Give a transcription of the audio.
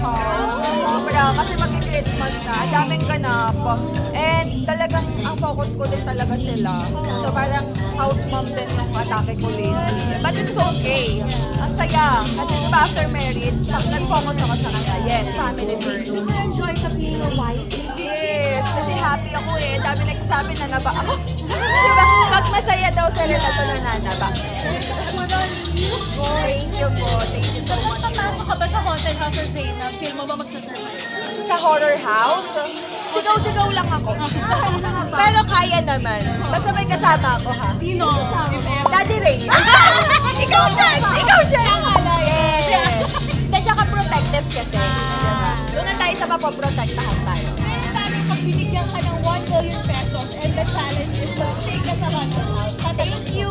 house. Sobra, kasi mag-Christmas na. Ang daming ganap. And talagang ang focus ko din talaga sila. So parang house mom din yung atake ko lately. But it's okay. Ang saya. Kasi diba after marriage, nag-focus ako sa kanya. Yes, family first. So, na-enjoy ka being a wife? Yes, kasi happy ako eh. Dami nagsasabi na naba ako. Diba? Pag masaya daw sa relasyon na nanaba. Thank you po. Thank you so much. Papasok ka ba sa haunted house sa Zainab? Feel mo ba magsasurvive? Sa horror house, sigaw-sigaw lang ako. Pero kaya naman. Basta may kasama ako ha. Sino? Daddy Ray. Ikaw dyan! Ikaw dyan! Yes! Hindi, tsaka protective kasi. Diba? Doon na tayo sa mapoprotektahan tayo. Pero dami pag binigyan ka ng 1 million pesos and the challenge is to stay ka sa haunted house. Thank you!